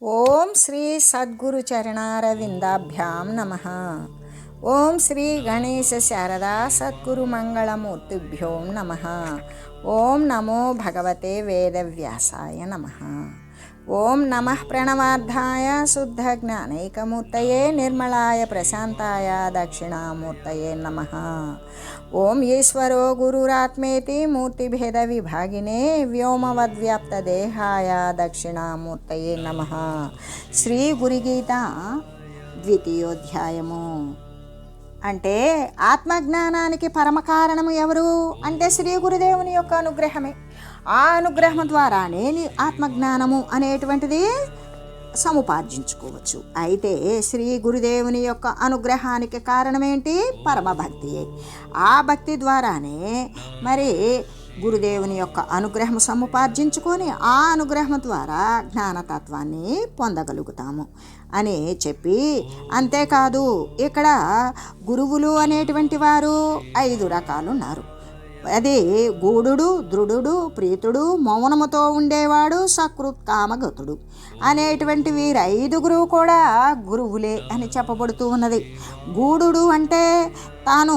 ఓం శ్రీ సద్గురు చరణారవిందాభ్యాం నమః. ఓం శ్రీ గణేశ శారదా సద్గురు మంగళమూర్తిభ్యో నమః. ఓం నమో భగవతే వేదవ్యాసాయ నమః. ఓం నమః ప్రణవార్థాయ శుద్ధ జ్ఞానైకమూర్తయే నిర్మలాయ ప్రశాంతాయ దక్షిణామూర్తయే నమః. ఓం ఈశ్వరో గురురాత్మేతి మూర్తిభేద విభాగినే వ్యోమవద్వ్యాప్తదేహాయ దక్షిణామూర్తయే నమః. శ్రీ గురుగీత ద్వితీయోధ్యాయము. అంటే ఆత్మజ్ఞానానికి పరమకారణము ఎవరు అంటే శ్రీ గురుదేవుని యొక్క అనుగ్రహమే. ఆ అనుగ్రహం ద్వారానే ఆత్మజ్ఞానము అనేటువంటిది సముపార్జించుకోవచ్చు. అయితే శ్రీ గురుదేవుని యొక్క అనుగ్రహానికి కారణమేంటి? పరమభక్తియే. ఆ భక్తి ద్వారానే మరి గురుదేవుని యొక్క అనుగ్రహం సముపార్జించుకొని ఆ అనుగ్రహం ద్వారా జ్ఞానతత్వాన్ని పొందగలుగుతాము అని చెప్పి, అంతేకాదు ఇక్కడ గురువులు అనేటువంటి వారు 5 రకాలు ఉన్నారు. అది గూఢుడు, దృఢుడు, ప్రీతుడు, మౌనముతో ఉండేవాడు, సకృత్, కామగతుడు అనేటువంటి వీరు 5 కూడా గురువులే అని చెప్పబడుతూ ఉన్నది. గూఢుడు అంటే తాను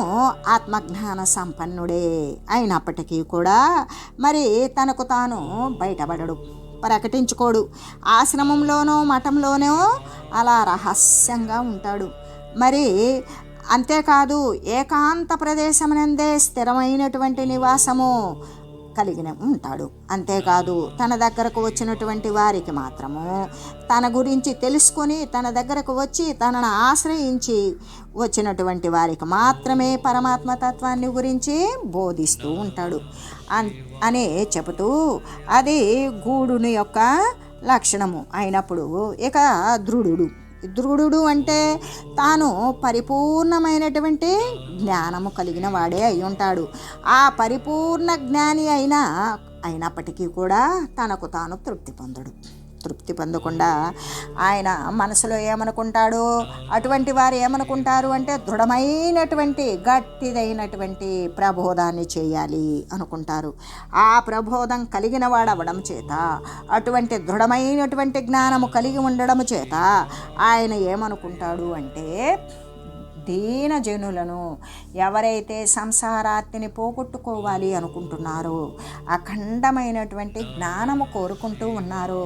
ఆత్మజ్ఞాన సంపన్నుడే అయినప్పటికీ కూడా మరి తనకు తాను బయటపడడు, ప్రకటించుకోడు. ఆశ్రమంలోనో మఠంలోనో అలా రహస్యంగా ఉంటాడు. మరి అంతేకాదు ఏకాంత ప్రదేశమునందే స్థిరమైనటువంటి నివాసము కలిగిన ఉంటాడు. అంతేకాదు తన దగ్గరకు వచ్చినటువంటి వారికి మాత్రము తన గురించి తెలుసుకొని తన దగ్గరకు వచ్చి తనను ఆశ్రయించి వచ్చినటువంటి వారికి మాత్రమే పరమాత్మతత్వాన్ని గురించి బోధిస్తూ ఉంటాడు అని చెబుతూ, అది గూఢుని యొక్క లక్షణము అయినప్పుడు ఇక దృఢుడు అంటే తాను పరిపూర్ణమైనటువంటి జ్ఞానము కలిగిన వాడే అయి ఉంటాడు. ఆ పరిపూర్ణ జ్ఞాని అయినప్పటికీ కూడా తనకు తాను తృప్తి పొందకుండా ఆయన మనసులో ఏమనుకుంటాడు? అటువంటి వారు ఏమనుకుంటారు అంటే దృఢమైనటువంటి గట్టిదైనటువంటి ప్రబోధాన్ని చేయాలి అనుకుంటారు. ఆ ప్రబోధం కలిగిన వాడవడం చేత, అటువంటి దృఢమైనటువంటి జ్ఞానము కలిగి ఉండడం చేత ఆయన ఏమనుకుంటాడు అంటే దీన జనులను ఎవరైతే సంసారాత్తిని పోగొట్టుకోవాలి అనుకుంటున్నారో, అఖండమైనటువంటి జ్ఞానము కోరుకుంటూ ఉన్నారో,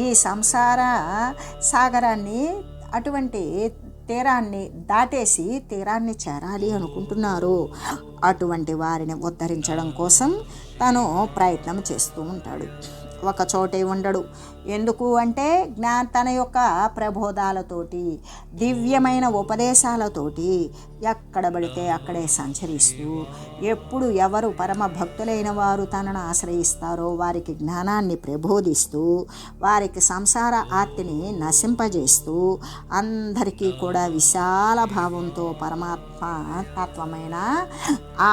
ఈ సంసార సాగరాన్ని అటువంటి తీరాన్ని దాటేసి తీరాన్ని చేరాలి అనుకుంటున్నారు, అటువంటి వారిని ఉద్ధరించడం కోసం తను ప్రయత్నం చేస్తూ ఉంటాడు. ఒక చోటే ఉండడు. ఎందుకు అంటే తన యొక్క ప్రబోధాలతోటి, దివ్యమైన ఉపదేశాలతోటి ఎక్కడ పడితే అక్కడే సంచరిస్తూ, ఎప్పుడు ఎవరు పరమ భక్తులైన వారు తనను ఆశ్రయిస్తారో వారికి జ్ఞానాన్ని ప్రబోధిస్తూ, వారికి సంసార ఆర్తిని నశింపజేస్తూ, అందరికీ కూడా విశాల భావంతో పరమాత్మ తత్వమైన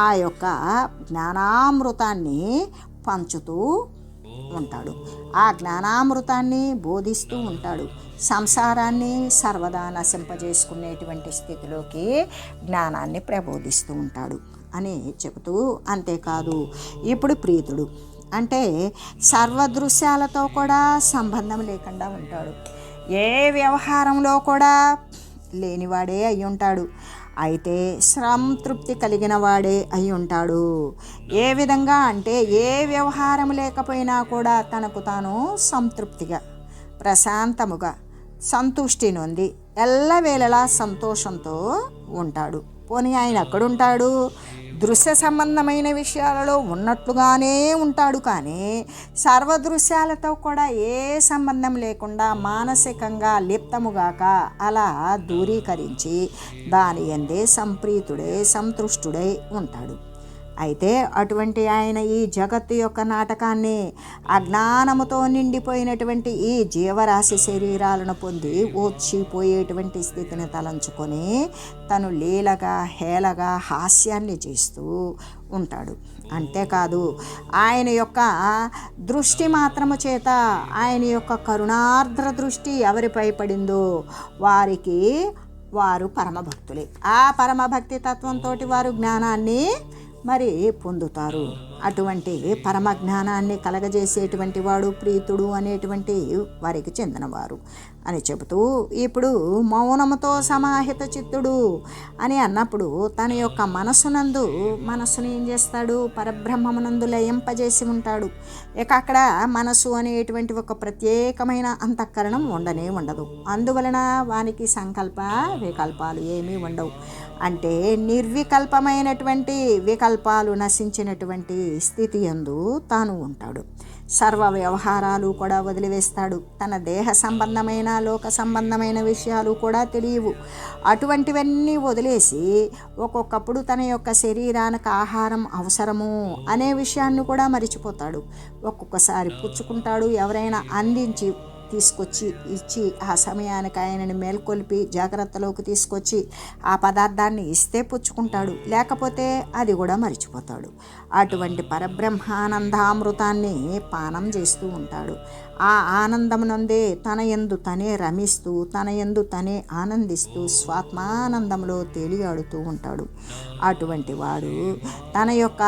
ఆ యొక్క జ్ఞానామృతాన్ని పంచుతూ ఉంటాడు. ఆ జ్ఞానామృతాన్ని బోధిస్తూ ఉంటాడు. సంసారాన్ని సర్వదా నశింపజేసుకునేటువంటి స్థితిలోకి జ్ఞానాన్ని ప్రబోధిస్తూ ఉంటాడు అని చెబుతూ, అంతేకాదు ఇప్పుడు ప్రీతుడు అంటే సర్వదృశ్యాలతో కూడా సంబంధం లేకుండా ఉంటాడు. ఏ వ్యవహారంలో కూడా లేనివాడే అయి ఉంటాడు. అయితే సంతృప్తి కలిగిన వాడే అయి ఉంటాడు. ఏ విధంగా అంటే ఏ వ్యవహారం లేకపోయినా కూడా తనకు తాను సంతృప్తిగా, ప్రశాంతముగా, సంతుష్టి నొంది ఎల్లవేళలా సంతోషంతో ఉంటాడు. పోనీ ఆయన ఎక్కడుంటాడు? దృశ్య సంబంధమైన విషయాలలో ఉన్నట్లుగానే ఉంటాడు, కానీ సర్వదృశ్యాలతో కూడా ఏ సంబంధం లేకుండా మానసికంగా లిప్తముగాక అలా దూరీకరించి దాని యందే సంప్రీతుడై సంతృష్టుడై ఉంటాడు. అయితే అటువంటి ఆయన ఈ జగత్తు యొక్క నాటకాన్ని అజ్ఞానముతో నిండిపోయినటువంటి ఈ జీవరాశి శరీరాలను పొంది ఓర్చిపోయేటువంటి స్థితిని తలంచుకొని తను లీలగా, హేళగా, హాస్యాన్ని చేస్తూ ఉంటాడు. అంతేకాదు ఆయన యొక్క దృష్టి మాత్రము చేత, ఆయన యొక్క కరుణార్ద్ర దృష్టి ఎవరిపై పడిందో వారు పరమభక్తులే. ఆ పరమభక్తి తత్వంతో వారు జ్ఞానాన్ని మరి పొందుతారు అటువంటి పరమజ్ఞానాన్ని కలగజేసేటువంటి వాడు ప్రీతుడు అనేటువంటి వారికి చెందినవారు అని చెబుతూ, ఇప్పుడు మౌనముతో సమాహిత చిత్తుడు అని అన్నప్పుడు తన యొక్క మనస్సుని ఏం చేస్తాడు? పరబ్రహ్మమునందు లయింపజేసి ఉంటాడు. ఇక అక్కడ మనసు అనేటువంటి ఒక ప్రత్యేకమైన అంతఃకరణం ఉండదు. అందువలన వానికి సంకల్ప వికల్పాలు ఏమీ ఉండవు. అంటే నిర్వికల్పమైనటువంటి వికల్పాలు నశించినటువంటి స్థితి యందు తాను ఉంటాడు. సర్వ వ్యవహారాలు కూడా వదిలివేస్తాడు. తన దేహ సంబంధమైన లోక సంబంధమైన విషయాలు కూడా తెలియవు. అటువంటివన్నీ వదిలేసి ఒక్కొక్కప్పుడు తన యొక్క శరీరానికి ఆహారం అవసరము అనే విషయాన్ని కూడా మరిచిపోతాడు. ఒక్కొక్కసారి పుచ్చుకుంటాడు. ఎవరైనా అందించి తీసుకొచ్చి ఇచ్చి ఆ సమయానికి ఆయనని మేల్కొల్పి జాగ్రత్తలోకి తీసుకొచ్చి ఆ పదార్థాన్ని ఇస్తే పుచ్చుకుంటాడు, లేకపోతే అది కూడా మరిచిపోతాడు. అటువంటి పరబ్రహ్మానందామృతాన్ని పానం చేస్తూ ఉంటాడు. ఆ ఆనందమునందే తన యందు తనే రమిస్తూ, తన యందు తనే ఆనందిస్తూ స్వాత్మానందంలో తేలియాడుతూ ఉంటాడు. అటువంటి వాడు తన యొక్క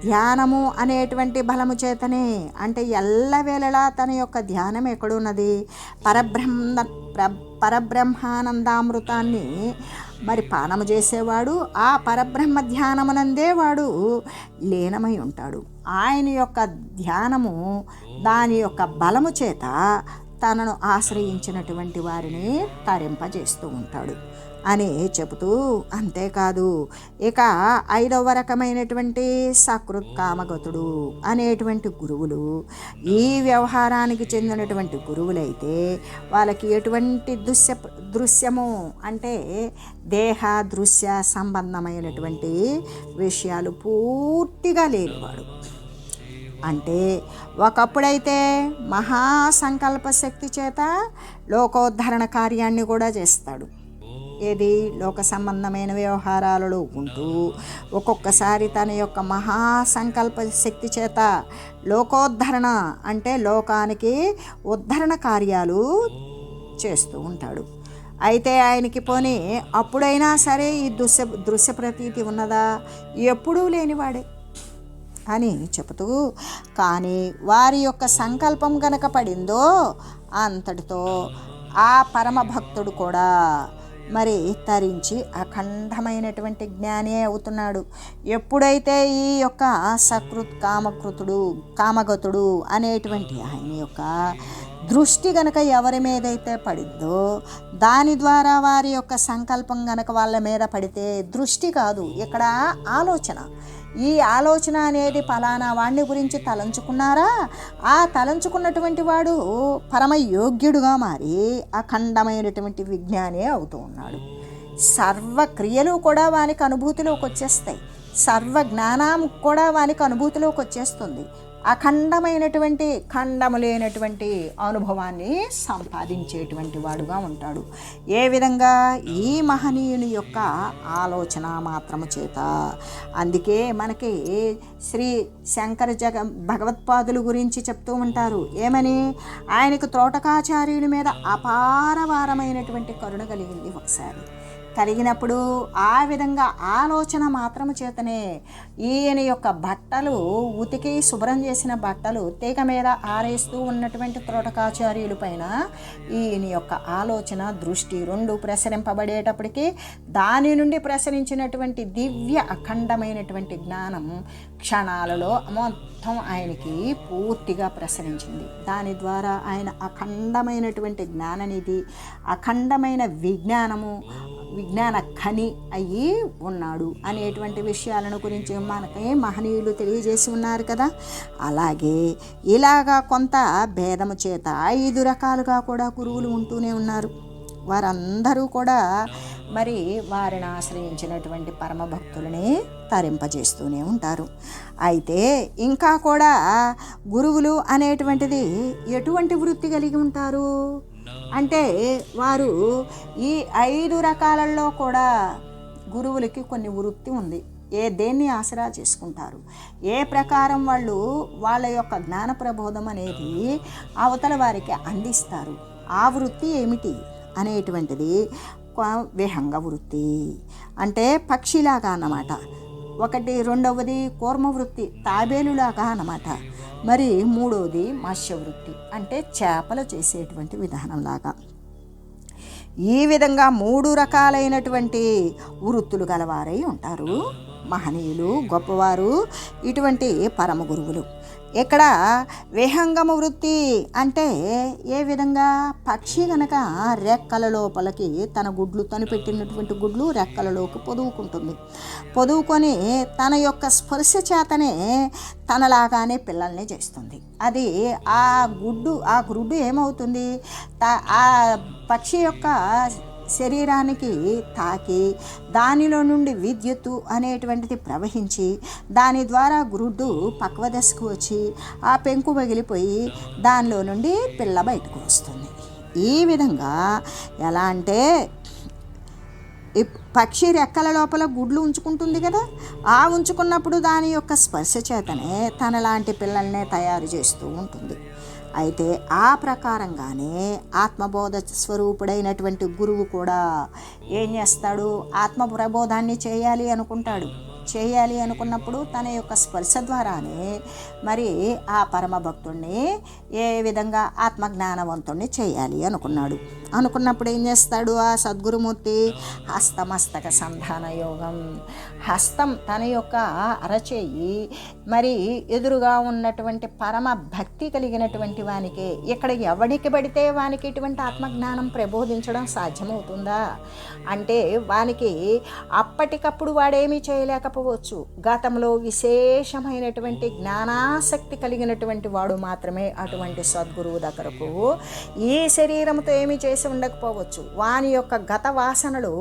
ధ్యానము అనేటువంటి బలము చేతనే, అంటే ఎల్లవేళలా తన యొక్క ధ్యానం ఎక్కడున్నది? పరబ్రహ్మానందామృతాన్ని మరి పానము చేసేవాడు ఆ పరబ్రహ్మ ధ్యానమునందే వాడు లీనమై ఉంటాడు. ఆయన యొక్క ధ్యానము దాని యొక్క బలము చేత తనను ఆశ్రయించినటువంటి వారిని తరింపజేస్తూ ఉంటాడు అని చెబుతూ, అంతేకాదు ఇక 5వ రకమైనటువంటి సకృత్ కామగతుడు అనేటువంటి గురువులు, ఈ వ్యవహారానికి చెందినటువంటి గురువులైతే వాళ్ళకి ఎటువంటి దృశ్యము అంటే దేహ దృశ్య సంబంధమైనటువంటి విషయాలు పూర్తిగా లేనివాడు. అంటే ఒకప్పుడైతే మహాసంకల్ప శక్తి చేత లోకోద్ధరణ కార్యాన్ని కూడా చేస్తాడు. ఏది? లోక సంబంధమైన వ్యవహారాలలో ఉంటూ ఒక్కొక్కసారి తన యొక్క మహాసంకల్ప శక్తి చేత లోకోద్ధరణ అంటే లోకానికి ఉద్ధరణ కార్యాలు చేస్తూ ఉంటాడు. అయితే ఆయనకి పోనీ అప్పుడైనా సరే ఈ దృశ్య ప్రతీతి ఉన్నదా? ఎప్పుడూ లేనివాడే అని చెబుతూ, కానీ వారి యొక్క సంకల్పం గనక పడిందో అంతటితో ఆ పరమ భక్తుడు కూడా మరి తరించి అఖండమైనటువంటి జ్ఞాని అవుతున్నాడు. ఎప్పుడైతే ఈ యొక్క సకృత్ కామగతుడు అనేటువంటి ఆయన యొక్క దృష్టి గనక ఎవరి మీదైతే పడిందో, దాని ద్వారా వారి యొక్క సంకల్పం గనక వాళ్ళ మీద పడితే, దృష్టి కాదు ఇక్కడ ఆలోచన, ఈ ఆలోచన అనేది ఫలానా వాడిని గురించి తలంచుకున్నారా, ఆ తలంచుకున్నటువంటి వాడు పరమ యోగ్యుడుగా మారి అఖండమైనటువంటి విజ్ఞానే అవుతూ ఉన్నాడు. సర్వ క్రియలు కూడా వానికి అనుభూతిలోకి వచ్చేస్తాయి. సర్వ జ్ఞానం కూడా వానికి అనుభూతిలోకి వచ్చేస్తుంది. అఖండమైనటువంటి ఖండము లేనటువంటి అనుభవాన్ని సంపాదించేటువంటి వాడుగా ఉంటాడు. ఏ విధంగా? ఈ మహనీయుని యొక్క ఆలోచన మాత్రము చేత. అందుకే మనకి శ్రీ శంకర భగవత్పాదుల గురించి చెప్తూ ఉంటారు. ఏమని? ఆయనకు తోటకాచార్యుల మీద అపారవారమైనటువంటి కరుణ కలిగింది. ఒకసారి కలిగినప్పుడు ఆ విధంగా ఆలోచన మాత్రము చేతనే ఈయన యొక్క బట్టలు ఉతికి శుభ్రం చేసిన బట్టలు తీగ మీద ఆరేస్తూ ఉన్నటువంటి తోటకాచార్యుల పైన ఈయన యొక్క ఆలోచన దృష్టి రెండు ప్రసరింపబడేటప్పటికీ దాని నుండి ప్రసరించినటువంటి దివ్య అఖండమైనటువంటి జ్ఞానం క్షణాలలో మొత్తం ఆయనకి పూర్తిగా ప్రసరించింది. దాని ద్వారా ఆయన అఖండమైనటువంటి జ్ఞాననిధి, అఖండమైన విజ్ఞాన ఖని అయ్యి ఉన్నాడు అనేటువంటి విషయాలను గురించి మనకి మహనీయులు తెలియజేసి ఉన్నారు కదా. అలాగే ఇలాగా కొంత భేదము చేత 5 రకాలుగా కూడా గురువులు ఉంటూనే ఉన్నారు. వారందరూ కూడా మరి వారిని ఆశ్రయించినటువంటి పరమ భక్తులని తరింపజేస్తూనే ఉంటారు. అయితే ఇంకా కూడా గురువులు అనేటువంటిది ఎటువంటి వృత్తి కలిగి ఉంటారు అంటే, వారు ఈ 5 రకాలలో కూడా గురువులకి కొన్ని వృత్తి ఉంది. దేన్ని ఆసరా చేసుకుంటారు, ఏ ప్రకారం వాళ్ళు వాళ్ళ యొక్క జ్ఞాన ప్రబోధం అనేది అవతల వారికి అందిస్తారు, ఆ వృత్తి ఏమిటి అనేటువంటిది విహంగ వృత్తి. అంటే పక్షిలాగా అన్నమాట. ఒకటి రెండవది కూర్మవృత్తి తాబేలులాగా అన్నమాట. మరి మూడవది మత్స్యవృత్తి అంటే చేపలు చేసేటువంటి విధానంలాగా. ఈ విధంగా 3 రకాలైనటువంటి వృత్తులు గలవారై ఉంటారు మహనీయులు, గొప్పవారు, ఇటువంటి పరమ గురువులు. ఇక్కడ విహంగమ వృత్తి అంటే ఏ విధంగా పక్షి గనక రెక్కల లోపలికి తన గుడ్లు, తను పెట్టినటువంటి గుడ్లు రెక్కలలోకి పొదువుకుంటుంది. పొదువుకొని తన యొక్క స్పర్శ చేతనే తనలాగానే పిల్లల్ని చేస్తుంది. అది ఆ గుడ్డు ఏమవుతుంది, ఆ పక్షి యొక్క శరీరానికి తాకి దానిలో నుండి విద్యుత్తు అనేటువంటిది ప్రవహించి దాని ద్వారా గుడ్డు పక్వ దశకు వచ్చి ఆ పెంకు పగిలిపోయి దానిలో నుండి పిల్ల బయటకు వస్తుంది. ఈ విధంగా ఎలా అంటే పక్షి రెక్కల లోపల గుడ్లు ఉంచుకుంటుంది కదా, ఆ ఉంచుకున్నప్పుడు దాని యొక్క స్పర్శ చేతనే తనలాంటి పిల్లల్నే తయారు చేస్తూ ఉంటుంది. అయితే ఆ ప్రకారంగానే ఆత్మబోధ స్వరూపుడైనటువంటి గురువు కూడా ఏం చేస్తాడు, ఆత్మ ప్రబోధాన్ని చేయాలి అనుకున్నప్పుడు తన యొక్క స్పర్శ ద్వారానే మరి ఆ పరమ భక్తుడిని ఏ విధంగా ఆత్మజ్ఞానవంతుణ్ణి చేయాలి అనుకున్నప్పుడు ఏం చేస్తాడు ఆ సద్గురుమూర్తి, హస్తమస్తక సంధాన యోగం, హస్తం తన యొక్క అరచేయి మరి ఎదురుగా ఉన్నటువంటి పరమ భక్తి కలిగినటువంటి వానికి, ఇక్కడ ఎవడికి పడితే వానికి ఇటువంటి ఆత్మజ్ఞానం ప్రబోధించడం సాధ్యమవుతుందా అంటే వానికి అప్పటికప్పుడు వాడేమీ చేయలేకపోవచ్చు. గతంలో విశేషమైనటువంటి జ్ఞానాసక్తి కలిగినటువంటి వాడు మాత్రమే అటువంటి సద్గురువు దగ్గరకు ఈ శరీరంతో ఏమీ చేసి ఉండకపోవచ్చు. వాని యొక్క గత వాసనలు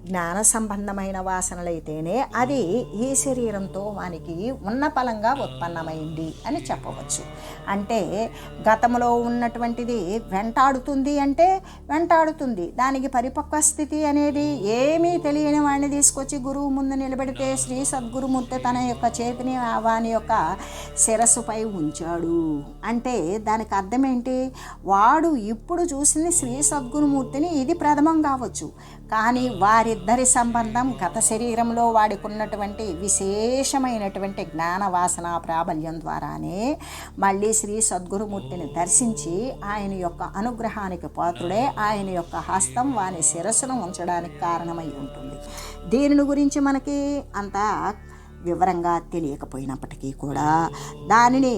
జ్ఞాన సంబంధమైన వాసనలైతేనే అది ఈ శరీరంతో వానికి ఉన్న ఫలంగా ఉత్పన్నమైంది అని చెప్పవచ్చు. అంటే గతంలో ఉన్నటువంటిది వెంటాడుతుంది అంటే వెంటాడుతుంది, దానికి పరిపక్వ స్థితి అనేది ఏమీ తెలియని వాడిని తీసుకొచ్చి గురువు ముందు నిలబెడితే శ్రీ సద్గురుమూర్తి తన యొక్క చేతిని వాని యొక్క శిరస్సుపై ఉంచాడు అంటే దానికి అర్థం ఏంటి, వాడు ఇప్పుడు చూసింది శ్రీ సద్గురుమూర్తిని, ఇది ప్రథమం కావచ్చు, కానీ వారిద్దరి సంబంధం గత శరీరంలో వాడికి ఉన్నటువంటి విశేషమైనటువంటి జ్ఞాన వాసన ప్రాబల్యం ద్వారానే మళ్ళీ శ్రీ సద్గురుమూర్తిని దర్శించి ఆయన యొక్క అనుగ్రహానికి పాత్రుడే ఆయన యొక్క హస్తం వాని శిరస్సును ఉంచడానికి కారణమై ఉంటుంది. దీనిని గురించి మనకి అంత వివరంగా తెలియకపోయినప్పటికీ కూడా దానిని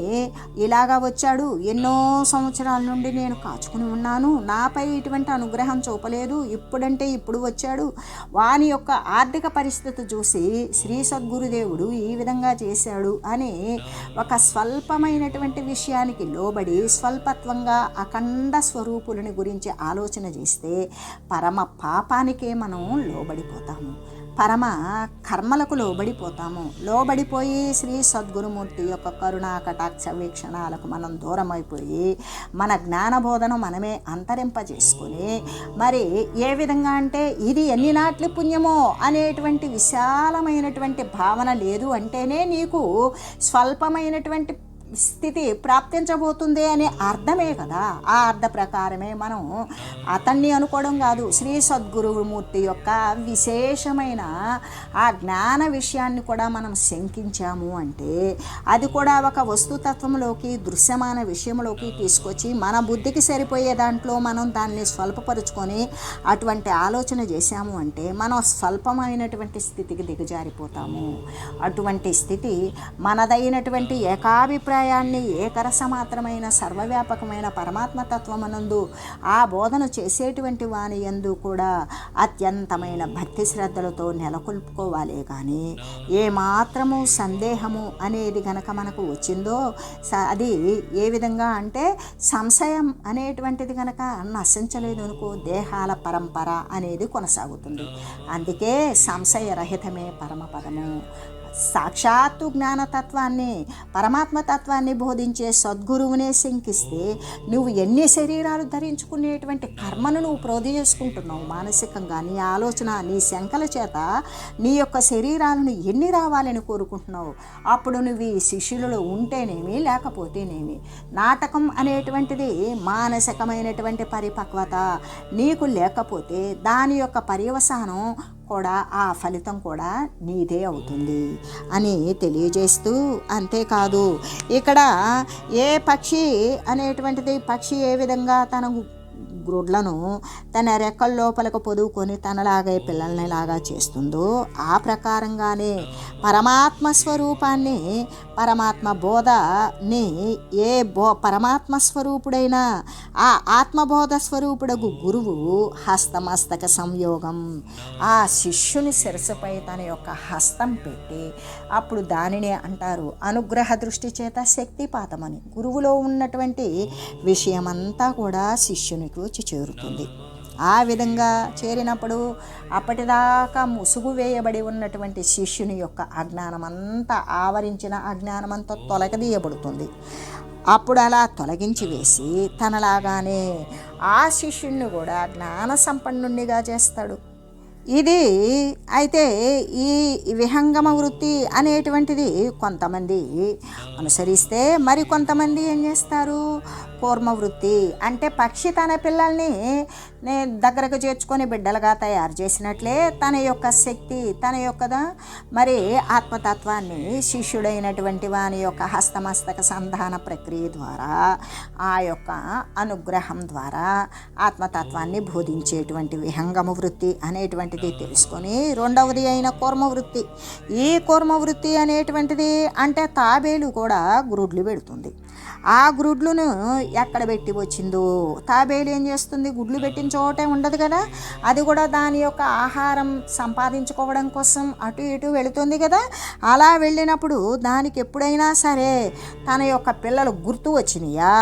ఇలాగా వచ్చాడు, ఎన్నో సంవత్సరాల నుండి నేను కాచుకుని ఉన్నాను, నాపై ఇటువంటి అనుగ్రహం చూపలేదు, ఇప్పుడంటే ఇప్పుడు వచ్చాడు, వాని యొక్క ఆర్థిక పరిస్థితి చూసి శ్రీ సద్గురుదేవుడు ఈ విధంగా చేశాడు అని ఒక స్వల్పమైనటువంటి విషయానికి లోబడి స్వల్పత్వంగా అఖండ స్వరూపులని గురించి ఆలోచన చేస్తే పరమ పాపానికే మనం లోబడిపోతాము, పరమ కర్మలకు లోబడిపోయి శ్రీ సద్గురుమూర్తి యొక్క కరుణా కటాక్ష వీక్షణాలకు మనం దూరం అయిపోయి మన జ్ఞానబోధన మనమే అంతరింపజేసుకొని మరి ఏ విధంగా అంటే ఇది ఎన్ని నాట్ల పుణ్యమో అనేటువంటి విశాలమైనటువంటి భావన లేదు అంటేనే నీకు స్వల్పమైనటువంటి స్థితి ప్రాప్తించబోతుంది అనే అర్థమే కదా. ఆ అర్థ ప్రకారమే మనం అతన్ని అనుకోవడం కాదు, శ్రీ సద్గురుమూర్తి యొక్క విశేషమైన ఆ జ్ఞాన విషయాన్ని కూడా మనం శంకించాము అంటే అది కూడా ఒక వస్తుతత్వంలోకి దృశ్యమాన విషయంలోకి తీసుకొచ్చి మన బుద్ధికి సరిపోయే దాంట్లో మనం దాన్ని స్వల్పపరుచుకొని అటువంటి ఆలోచన చేశాము అంటే మనం స్వల్పమైనటువంటి స్థితికి దిగజారిపోతాము. అటువంటి స్థితి మనదైనటువంటి ఏకాభిప్రాయాన్ని ఏకరసమాత్రమైన సర్వవ్యాపకమైన పరమాత్మతత్వమనందు ఆ బోధన చేసేటువంటి వాని యందు కూడా అత్యంతమైన భక్తి శ్రద్ధలతో నెలకొల్పుకోవాలే కానీ ఏమాత్రము సందేహము అనేది గనక మనకు వచ్చిందో అది ఏ విధంగా అంటే సంశయం అనేటువంటిది గనక నశించలేదు అనుకో దేహాల పరంపర అనేది కొనసాగుతుంది. అందుకే సంశయరహితమే పరమపదము. సాక్షాత్తు జ్ఞానతత్వాన్ని పరమాత్మతత్వాన్ని బోధించే సద్గురువునే శంకిస్తే నువ్వు ఎన్ని శరీరాలు ధరించుకునేటువంటి కర్మను నువ్వు ప్రోధి చేసుకుంటున్నావు. మానసికంగా నీ ఆలోచన నీ శంకల చేత నీ యొక్క శరీరాలను ఎన్ని రావాలని కోరుకుంటున్నావు. అప్పుడు నువ్వు ఈ శిష్యులలో ఉంటేనేమి లేకపోతేనేమి నాటకం అనేటువంటిది మానసికమైనటువంటి పరిపక్వత నీకు లేకపోతే దాని యొక్క పర్యవసానం కూడా ఆ ఫలితం కూడా నీదే అవుతుంది అని తెలియజేస్తూ, అంతేకాదు ఇక్కడ ఏ పక్షి అనేటువంటిది, పక్షి ఏ విధంగా తన గ్రుడ్లను తన రెక్కల లోపలకు పొదువుకొని తనలాగే పిల్లల్నిలాగా చేస్తుందో, ఆ ప్రకారంగానే పరమాత్మ స్వరూపాన్ని, పరమాత్మ బోధని పరమాత్మ స్వరూపుడైన ఆ ఆత్మబోధ స్వరూపుడగు గురువు హస్తమస్తక సంయోగం ఆ శిష్యుని శిరస్సుపై తన యొక్క హస్తం పెట్టి, అప్పుడు దానినే అంటారు అనుగ్రహ దృష్టి చేత శక్తిపాతమని. గురువులో ఉన్నటువంటి విషయమంతా కూడా శిష్యునికి వచ్చి చేరుతుంది. ఆ విధంగా చేరినప్పుడు అప్పటిదాకా ముసుగు వేయబడి ఉన్నటువంటి శిష్యుని యొక్క అజ్ఞానమంతా, ఆవరించిన అజ్ఞానమంతా తొలగదీయబడుతుంది. అప్పుడు అలా తొలగించి వేసి తనలాగానే ఆ శిష్యుణ్ణి కూడా జ్ఞాన సంపన్నునిగా చేస్తాడు. ఇది అయితే ఈ విహంగమ వృత్తి అనేటువంటిది కొంతమంది అనుసరిస్తే, మరి కొంతమంది ఏం చేస్తారు, కూర్మ వృత్తి అంటే పక్షి తన పిల్లల్ని దగ్గరకు చేర్చుకొని బిడ్డలుగా తయారు చేసినట్లే తన యొక్క శక్తి, తన యొక్క మరి ఆత్మతత్వాన్ని శిష్యుడైనటువంటి వాని యొక్క హస్తమస్తక సంధాన ప్రక్రియ ద్వారా, ఆ యొక్క అనుగ్రహం ద్వారా ఆత్మతత్వాన్ని బోధించేటువంటి విహంగమ వృత్తి అనేటువంటిది తెలుసుకొని, రెండవది అయిన కూర్మ వృత్తి. ఈ కూర్మ వృత్తి అనేటువంటిది అంటే తాబేలు కూడా గ్రుడ్లు పెడుతుంది. ఆ గ్రుడ్లను ఎక్కడ పెట్టి వచ్చిందో, తాబేలు ఏం చేస్తుంది, గుడ్లు పెట్టిన చోటే ఉండదు కదా, అది కూడా దాని యొక్క ఆహారం సంపాదించుకోవడం కోసం అటు ఇటు వెళుతుంది కదా. అలా వెళ్ళినప్పుడు దానికి ఎప్పుడైనా సరే తన యొక్క పిల్లలు గుర్తు వచ్చినాయా,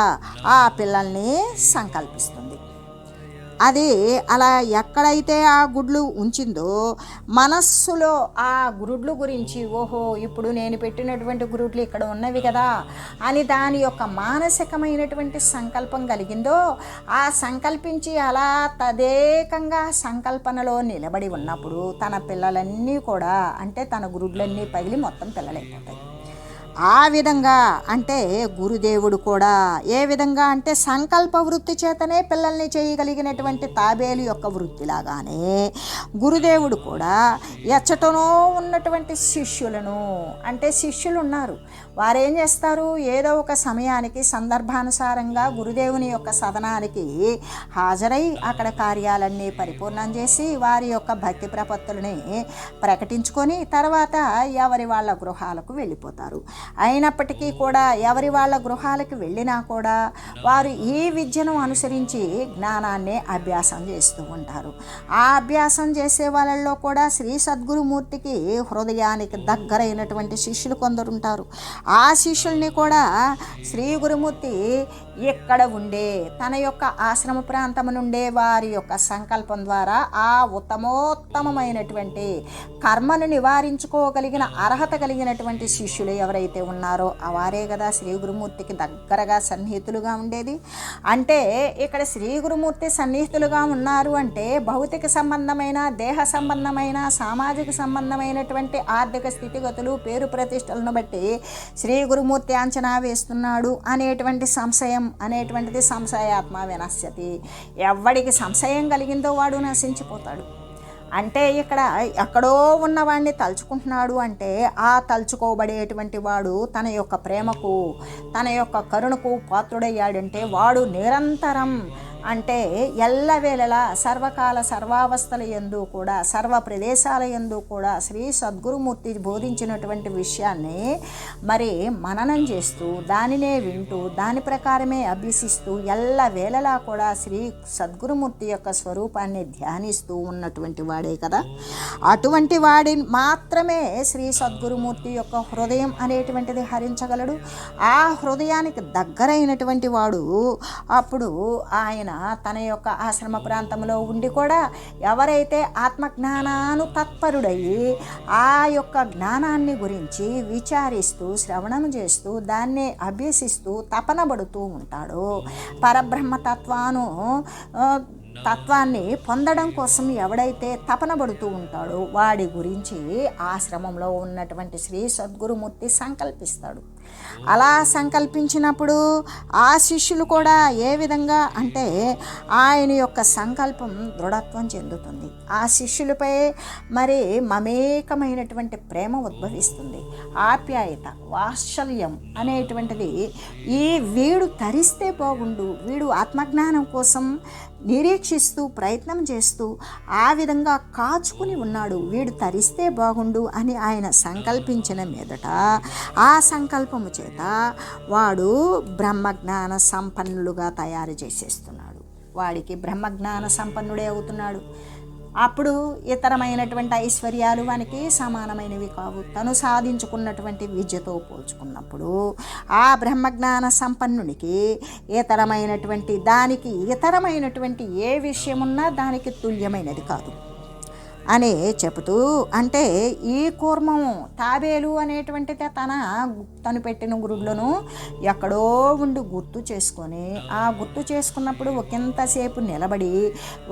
ఆ పిల్లల్ని సంకల్పిస్తుంది. అది అలా ఎక్కడైతే ఆ గుడ్లు ఉంచిందో మనస్సులో ఆ గుడ్లు గురించి, ఓహో ఇప్పుడు నేను పెట్టినటువంటి గుడ్లు ఇక్కడ ఉన్నవి కదా అని దాని యొక్క మానసికమైనటువంటి సంకల్పం కలిగిందో, ఆ సంకల్పించి అలా తదేకంగా సంకల్పనలో నిలబడి ఉన్నప్పుడు తన పిల్లలన్నీ కూడా, అంటే తన గుడ్లన్నీ పగిలి మొత్తం పిల్లలైపోతాయి. ఆ విధంగా అంటే గురుదేవుడు కూడా ఏ విధంగా అంటే సంకల్ప వృత్తి చేతనే పిల్లల్ని చేయగలిగినటువంటి తాబేలు యొక్క వృత్తిలాగానే గురుదేవుడు కూడా ఎచ్చటనో ఉన్నటువంటి శిష్యులను, అంటే శిష్యులు ఉన్నారు, వారేం చేస్తారు, ఏదో ఒక సమయానికి సందర్భానుసారంగా గురుదేవుని యొక్క సదనానికి హాజరై అక్కడ కార్యాలన్నీ పరిపూర్ణం చేసి వారి యొక్క భక్తి ప్రపత్తులని ప్రకటించుకొని తర్వాత ఎవరి వాళ్ళ గృహాలకు వెళ్ళిపోతారు. అయినప్పటికీ కూడా ఎవరి వాళ్ళ గృహాలకు వెళ్ళినా కూడా వారు ఈ విద్యను అనుసరించి జ్ఞానాన్ని అభ్యాసం చేస్తూ ఉంటారు. ఆ అభ్యాసం చేసే వాళ్ళల్లో కూడా శ్రీ సద్గురుమూర్తికి హృదయానికి దగ్గరైనటువంటి శిష్యులు కొందరు ఉంటారు. ఆ శిష్యుల్ని కూడా శ్రీ గురుమూర్తి ఇక్కడ ఉండే తన యొక్క ఆశ్రమ ప్రాంతం నుండే వారి యొక్క సంకల్పం ద్వారా ఆ ఉత్తమోత్తమైనటువంటి కర్మను నివారించుకోగలిగిన అర్హత కలిగినటువంటి శిష్యులు ఎవరైతే ఉన్నారో వారే కదా శ్రీ గురుమూర్తికి దగ్గరగా సన్నిహితులుగా ఉండేది. అంటే ఇక్కడ శ్రీ గురుమూర్తి సన్నిహితులుగా ఉన్నారు అంటే భౌతిక సంబంధమైన, దేహ సంబంధమైన, సామాజిక సంబంధమైనటువంటి ఆర్థిక స్థితిగతులు, పేరు ప్రతిష్టలను బట్టి శ్రీ గురుమూర్తి అంచనా వేస్తున్నాడు అనేటువంటి సంశయం అనేటువంటిది సంశయాత్మ వినశ్యతి. ఎవడికి సంశయం కలిగిందో వాడు నశించిపోతాడు. అంటే ఇక్కడ ఎక్కడో ఉన్నవాడిని తలుచుకుంటున్నాడు అంటే ఆ తలుచుకోబడేటువంటి వాడు తన యొక్క ప్రేమకు, తన యొక్క కరుణకు పాత్రుడయ్యాడంటే వాడు నిరంతరం అంటే ఎల్లవేళలా సర్వకాల సర్వావస్థల యందు కూడా, సర్వ ప్రదేశాల యందు కూడా శ్రీ సద్గురుమూర్తి బోధించినటువంటి విషయాన్ని మరి మననం చేస్తూ, దానినే వింటూ, దాని ప్రకారమే అభ్యసిస్తూ ఎల్లవేళలా కూడా శ్రీ సద్గురుమూర్తి యొక్క స్వరూపాన్ని ధ్యానిస్తూ ఉన్నటువంటి వాడే కదా. అటువంటి వాడి మాత్రమే శ్రీ సద్గురుమూర్తి యొక్క హృదయం అనేటువంటిది హరించగలడు. ఆ హృదయానికి దగ్గరైనటువంటి వాడు అప్పుడు ఆయన తన యొక్క ఆశ్రమ ప్రాంతంలో ఉండి కూడా ఎవరైతే ఆత్మజ్ఞానాను తత్పరుడయ్యి ఆ యొక్క జ్ఞానాన్ని గురించి విచారిస్తూ, శ్రవణం చేస్తూ, దాన్ని అభ్యసిస్తూ తపనబడుతూ ఉంటాడో, పరబ్రహ్మ తత్వాన్ని పొందడం కోసం ఎవడైతే తపనబడుతూ ఉంటాడో వాడి గురించి ఆశ్రమంలో ఉన్నటువంటి శ్రీ సద్గురుమూర్తి సంకల్పిస్తాడు. అలా సంకల్పించినప్పుడు ఆ శిష్యులు కూడా ఏ విధంగా అంటే ఆయన యొక్క సంకల్పం దృఢత్వం చెందుతుంది. ఆ శిష్యులపై మరి మమేకమైనటువంటి ప్రేమ ఉద్భవిస్తుంది. ఆప్యాయత, వాత్సల్యం అనేటువంటిది వీడు తరిస్తే బాగుండు, వీడు ఆత్మజ్ఞానం కోసం నిరీక్షిస్తూ ప్రయత్నం చేస్తూ ఆ విధంగా కాచుకుని ఉన్నాడు, వీడు తరిస్తే బాగుండు అని ఆయన సంకల్పించిన మీదట ఆ సంకల్పము చేత వాడు బ్రహ్మజ్ఞాన సంపన్నులుగా తయారు చేసేస్తున్నాడు. వాడికి బ్రహ్మజ్ఞాన సంపన్నుడే అవుతున్నాడు. అప్పుడు ఇతరమైనటువంటి ఐశ్వర్యాలు వానికి సమానమైనవి కావు. తను సాధించుకున్నటువంటి విద్యతో పోల్చుకున్నప్పుడు ఆ బ్రహ్మజ్ఞాన సంపన్నునికి ఇతరమైనటువంటి ఏ విషయమున్నా దానికి తుల్యమైనది కాదు అని చెబుతూ, అంటే ఈ కూర్మము తాబేలు అనేటువంటిది తను పెట్టిన గురుడులను ఎక్కడో ఉండి గుర్తు చేసుకొని ఆ గుర్తు చేసుకున్నప్పుడు ఒకంతసేపు నిలబడి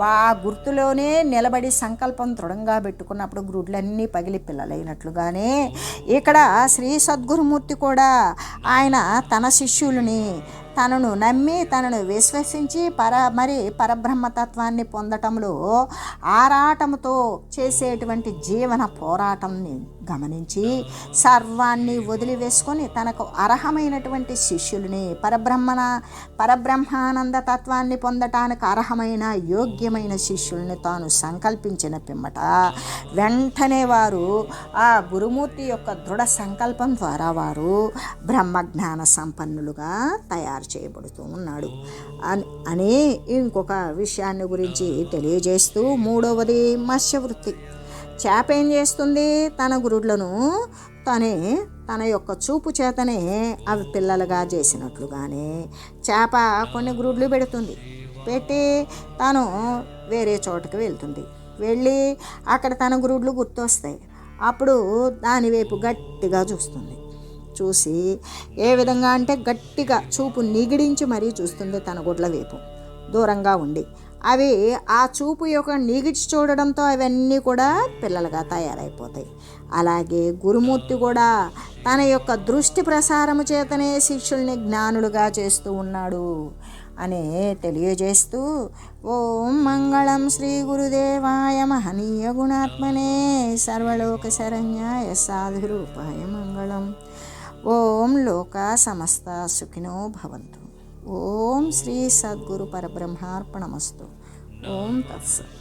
ఆ గుర్తులోనే నిలబడి సంకల్పం దృఢంగా పెట్టుకున్నప్పుడు గురుడులన్నీ పగిలి పిల్లలైనట్లుగానే ఇక్కడ శ్రీ సద్గురుమూర్తి కూడా ఆయన తన శిష్యులని తనను నమ్మి తనను విశ్వసించి పరబ్రహ్మతత్వాన్ని పొందటంలో ఆరాటంతో చేసేటువంటి జీవన పోరాటంని గమనించి సర్వాన్ని వదిలివేసుకొని తనకు అర్హమైనటువంటి శిష్యులని పరబ్రహ్మానంద తత్వాన్ని పొందటానికి అర్హమైన యోగ్యమైన శిష్యుల్ని తాను సంకల్పించిన పిమ్మట వెంటనే వారు ఆ గురుమూర్తి యొక్క దృఢ సంకల్పం ద్వారా వారు బ్రహ్మజ్ఞాన సంపన్నులుగా తయారు చేయబడుతూ ఉన్నాడు అని ఇంకొక విషయాన్ని గురించి తెలియజేస్తూ, మూడవది మత్స్యవృత్తి. చేప ఏం చేస్తుంది? తన గురుడులను తన యొక్క చూపు చేతనే అవి పిల్లలుగా చేసినట్లుగానే చేప కొన్ని గురుడులు పెట్టి తాను వేరే చోటుకి వెళ్ళి అక్కడ తన గురుడులు గుర్తొస్తాయి. అప్పుడు దాని వైపు గట్టిగా చూసి ఏ విధంగా అంటే గట్టిగా చూపు నిగిడించి మరీ చూస్తుంది తన గుడ్ల వైపు దూరంగా ఉండి. అవి ఆ చూపు యొక్క నిగిచి చూడడంతో అవన్నీ కూడా పిల్లలుగా తయారైపోతాయి. అలాగే గురుమూర్తి కూడా తన యొక్క దృష్టి ప్రసారము చేతనే శిష్యుల్ని జ్ఞానులుగా చేస్తూ ఉన్నాడు అని తెలియజేస్తూ, ఓం మంగళం శ్రీ గురుదేవాయ మహనీయ గుణాత్మనే సర్వలోక శరణ్యాయ సాధురూపాయ మంగళం. ఓం లోకా సమస్త సుఖినో భవంతు. ఓం శ్రీ సద్గురు పరబ్రహ్మార్పణమస్తు. ఓం తత్సత్.